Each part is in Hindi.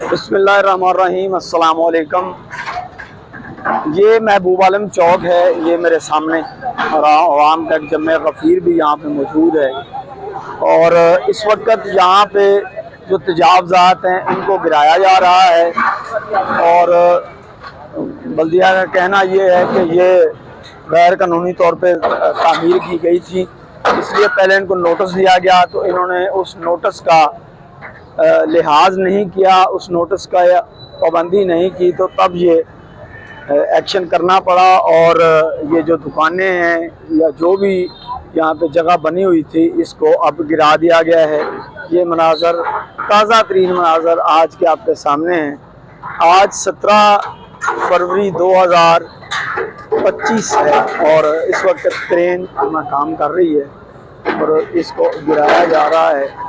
बिस्मिल्लाहिर्रहमानिर्रहीम, अस्सलाम वालेकुम। ये महबूब आलम चौक है, ये मेरे सामने, और आवाम का जमे गफ़ीर भी यहाँ पे मौजूद है। और इस वक्त यहाँ पे जो तजावज़ात हैं इनको गिराया जा रहा है, और बल्दिया का कहना ये है कि ये गैर कानूनी तौर पे तामीर की गई थी, इसलिए पहले इनको नोटिस दिया गया तो इन्होंने उस नोटिस का लिहाज नहीं किया, उस नोटिस का पाबंदी नहीं की, तो तब ये एक्शन करना पड़ा। और ये जो दुकानें हैं या जो भी यहाँ पे जगह बनी हुई थी इसको अब गिरा दिया गया है। ये मनाज़र, ताज़ा तरीन मनाज़र आज के आपके सामने हैं। आज 17 फरवरी 2025 है और इस वक्त क्रेन अपना काम कर रही है और इसको गिराया जा रहा है।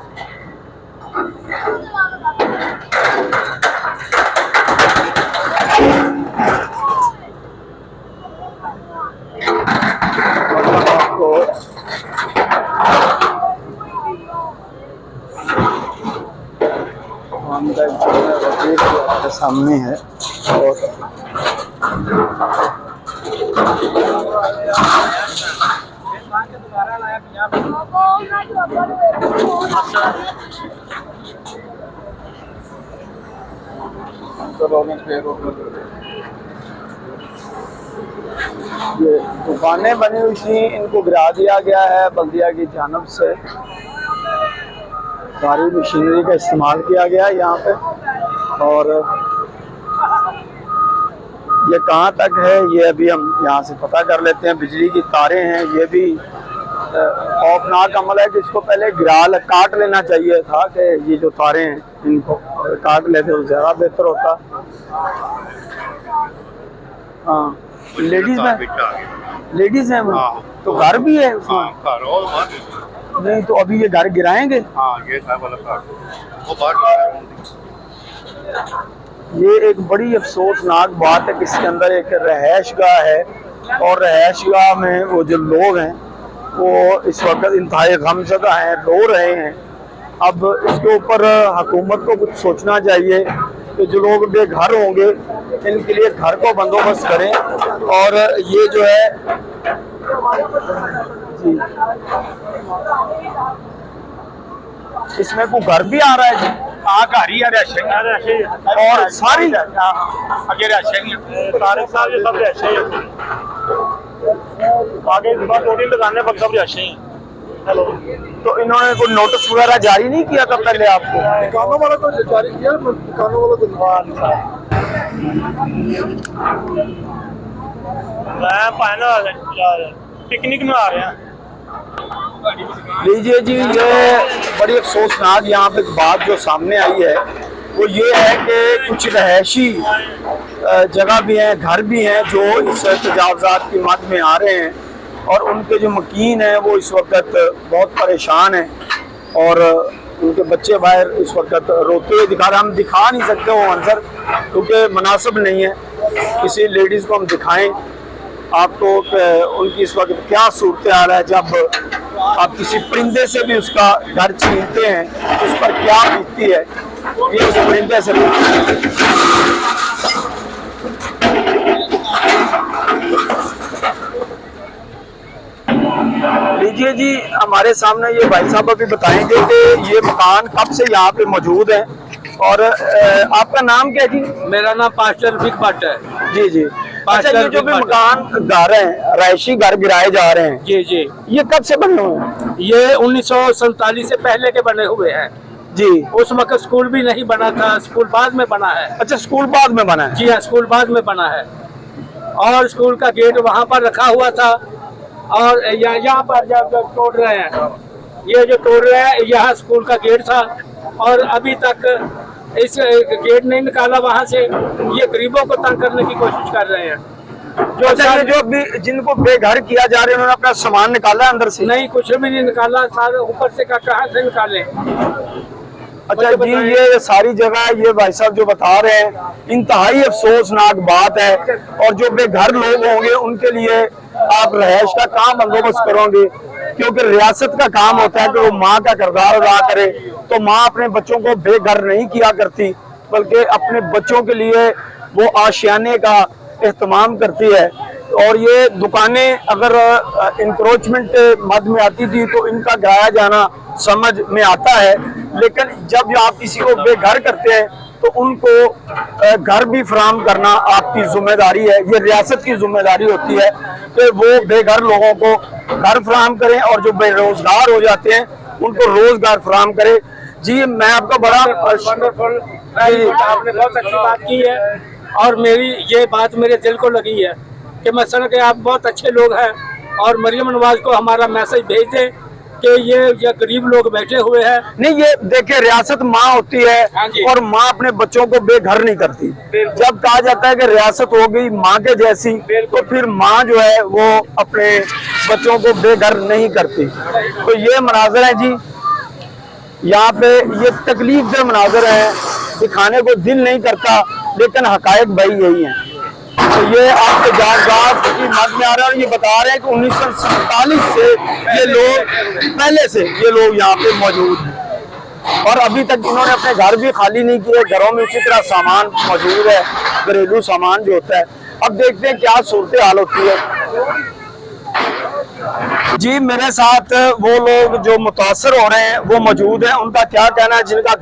आपके सामने है और ये दुकानें बनी हुई थी, इनको गिरा दिया गया है बल्दिया की जानब से। भारी मशीनरी का इस्तेमाल किया गया है यहाँ पे, और ये कहाँ तक है ये अभी हम यहाँ से पता कर लेते हैं। बिजली की तारें हैं, ये भी खौफनाक अमल है कि इसको पहले काट लेना चाहिए था कि ये जो तारें हैं इनको काट लेते तो ज़्यादा बेहतर होता। हाँ, लेडीज हैं वो, तो घर भी है उसमें। नहीं तो अभी ये घर गिराएंगे। ये एक बड़ी अफसोसनाक बात है कि इसके अंदर एक रहायश गाह है और रहायश गाह में वो जो लोग हैं वो इस वक्त इंतहाई गमज़दा हैं, रो रहे हैं। अब इसके ऊपर हुकूमत को कुछ सोचना चाहिए कि जो लोग बेघर होंगे इनके लिए घर को बंदोबस्त करें। और ये जो है जी, इसमें कोई घर भी आ रहा है जी। घर ही और सारी आगे लगाने पर सब रशे हैं। तो इन्होंने कोई नोटिस वगैरह जारी नहीं किया था पहले आपको? दुकानों वाला तो जारी किया, दुकानों वाला तो पिकनिक में आ रहे हैं। लीजिए जी, ये बड़ी अफसोसनाक यहाँ पे बात जो सामने आई है वो ये है कि कुछ रहायशी जगह भी हैं, घर भी हैं जो इस तजावज़ात की मद में आ रहे हैं, और उनके जो मकीन हैं वो इस वक्त बहुत परेशान हैं और उनके बच्चे बाहर इस वक्त रोते हुए दिखा रहे हैं। हम दिखा नहीं सकते वो मंजर क्योंकि मुनासिब नहीं है, किसी लेडीज़ को हम दिखाएं आपको उनकी इस वक्त क्या सूरत हाल है। जब आप किसी परिंदे से भी उसका घर छीनते हैं तो उस पर क्या बीतती है, ये उस परिंदे से लीजिए जी, हमारे सामने ये भाई साहब अभी बताएंगे कि ये मकान कब से यहाँ पे मौजूद है। और आपका नाम क्या जी? मेरा नाम पास्टर रफीक भट्ट है। जी जी। अच्छा, ये जो भी मकान घर हैं, रहायशी घर गिराए जा रहे हैं, जी जी, ये कब से बने हुए हैं? ये 1947 से पहले के बने हुए हैं जी। उस वक्त स्कूल भी नहीं बना था, स्कूल बाद में बना है। अच्छा, स्कूल बाद में बना है? जी हाँ, स्कूल बाद में बना है। और स्कूल का गेट वहाँ पर रखा हुआ था। और यहाँ पर जब तोड़ रहे हैं, ये जो तोड़ रहे हैं यहाँ स्कूल का गेट था और अभी तक इस गेट नहीं निकाला वहाँ से। ये गरीबों को तंग करने की कोशिश कर रहे हैं। जो भी जिनको बेघर किया जा रहा है उन्होंने अपना सामान निकाला अंदर से? नहीं, कुछ भी नहीं निकाला, सारे ऊपर से कहाँ से निकाले। अच्छा जी, ये सारी जगह ये भाई साहब जो बता रहे हैं इंतहाई अफसोसनाक बात है। और जो बेघर लोग होंगे उनके लिए आप रहायश का काम बंदोबस्त करोगे, क्योंकि रियासत का काम होता है कि वो माँ का किरदार अदा करे। तो माँ अपने बच्चों को बेघर नहीं किया करती, बल्कि अपने बच्चों के लिए वो आशियाने का एहतमाम करती है। और ये दुकानें अगर इंक्रोचमेंट मद में आती थी तो इनका गिराया जाना समझ में आता है, लेकिन जब आप किसी को बेघर करते हैं तो उनको घर भी फराहम करना आपकी जिम्मेदारी है। ये रियासत की जिम्मेदारी होती है कि वो बेघर लोगों को घर फराहम करें और जो बेरोजगार हो जाते हैं उनको रोजगार फराहम करे। जी मैं आपका बड़ा वंडरफुल, आपने बहुत अच्छी बात की है और मेरी ये बात मेरे दिल को लगी है कि मैं समझ के आप बहुत अच्छे लोग हैं और मरियम नवाज को हमारा मैसेज भेज दें कि ये गरीब लोग बैठे हुए हैं। नहीं, ये देखिए रियासत माँ होती हाँ है जी। और माँ अपने बच्चों को बेघर नहीं करती। जब कहा जाता है कि रियासत हो गई माँ के जैसी, तो फिर माँ जो है वो अपने बच्चों को बेघर नहीं करती। तो ये मनाजर है जी, यहाँ पे ये तकलीफ दे मनाजर है, दिखाने को दिल नहीं करता, लेकिन हकायक भाई यही है। तो ये आपके जागजात की मद में आ रहा है और ये बता रहे हैं कि 1947 से ये लोग पहले से ये लोग यहाँ पे मौजूद हैं और अभी तक इन्होंने अपने घर भी खाली नहीं किए। घरों में इसी तरह सामान मौजूद है, घरेलू सामान जो होता है। अब देखते हैं क्या सूरत हाल होती है। जी मेरे साथ वो लोग जो मुतासर हो रहे हैं वो मौजूद हैं, उनका क्या कहना है। जिनका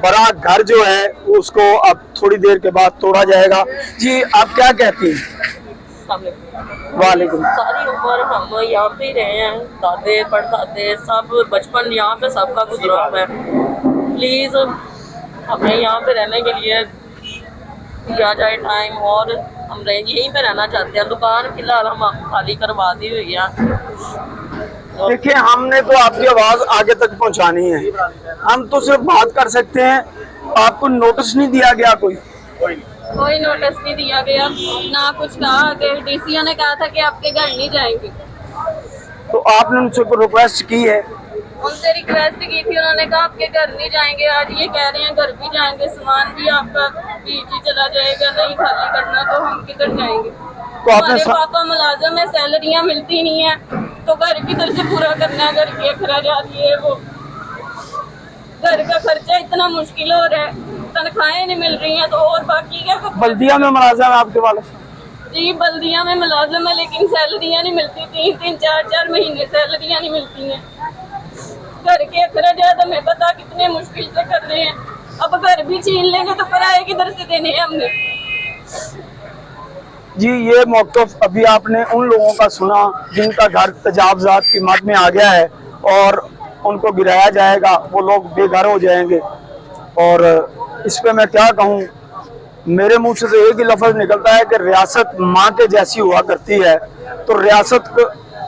बड़ा घर जो है उसको अब थोड़ी देर के बाद तोड़ा जाएगा। जी आप क्या कहती हैं? वालेकुम। सारी उम्र हम यहाँ पे ही रहे हैं, दादे परदादे सब बचपन यहाँ पे सबका गुजरा हुआ है। प्लीज़ हमें यहाँ पे रहने के लिए दिया जाए टाइम और हम यहीं पे रहना चाहते हैं। दुकान फिलहाल हम खाली करवा दी हुई है। देखिए हमने तो आपकी आवाज आगे तक पहुंचानी है, हम तो सिर्फ बात कर सकते हैं। आपको नोटिस नहीं दिया गया? कोई नोटिस नहीं दिया गया, ना कुछ कहा कि डीसीओ ने कहा था कि आपके घर नहीं जाएंगे। तो आपने उनसे कोई रिक्वेस्ट की है? उनसे रिक्वेस्ट की थी, उन्होंने कहा आपके घर नहीं जाएंगे। आज ये कह रहे हैं घर भी जाएंगे, सामान भी आपका बीच ही चला जाएगा, नहीं खाली करना तो हम किधर जाएंगे। तो आपने हमारे पापा मुलाजिम है, सैलरियाँ मिलती नहीं है, तो घर किधर से पूरा करना है? घर के अखराजात ये वो, घर का खर्चा इतना मुश्किल हो रहा है, तनख्वाहें नहीं मिल रही हैं, तो और बाकी क्या। बल्दिया में मुलाजिम है आपके वाले? जी बल्दिया में मुलाजिम है, लेकिन सैलरियाँ नहीं मिलती। 3-3 4-4 महीने सैलरियाँ नहीं मिलती हैं। घर के अखराजात हमें पता कितने मुश्किल से कर रहे हैं। अब घर भी छीन लेंगे तो किराए किधर से देने हैं हमने। जी ये मौक़िफ़ अभी आपने उन लोगों का सुना जिनका घर तजावज़ात की मद में आ गया है और उनको गिराया जाएगा, वो लोग बेघर हो जाएंगे। और इस पे मैं क्या कहूँ, मेरे मुंह से तो एक ही लफ्ज़ निकलता है कि रियासत माँ के जैसी हुआ करती है। तो रियासत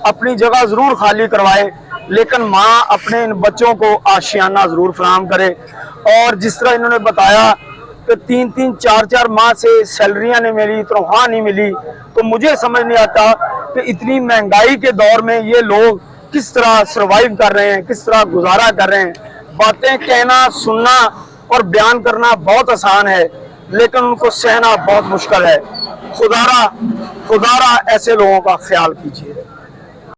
अपनी जगह ज़रूर खाली करवाए, लेकिन माँ अपने इन बच्चों को आशियाना ज़रूर फराहम करे। और जिस तरह इन्होंने बताया कि 3-3 4-4 माह से सैलरियाँ नहीं मिली, तनख्वाह नहीं मिली, तो मुझे समझ नहीं आता कि इतनी महंगाई के दौर में ये लोग किस तरह सर्वाइव कर रहे हैं, किस तरह गुजारा कर रहे हैं। बातें कहना, सुनना और बयान करना बहुत आसान है, लेकिन उनको सहना बहुत मुश्किल है। खुदारा ऐसे लोगों का ख्याल कीजिए।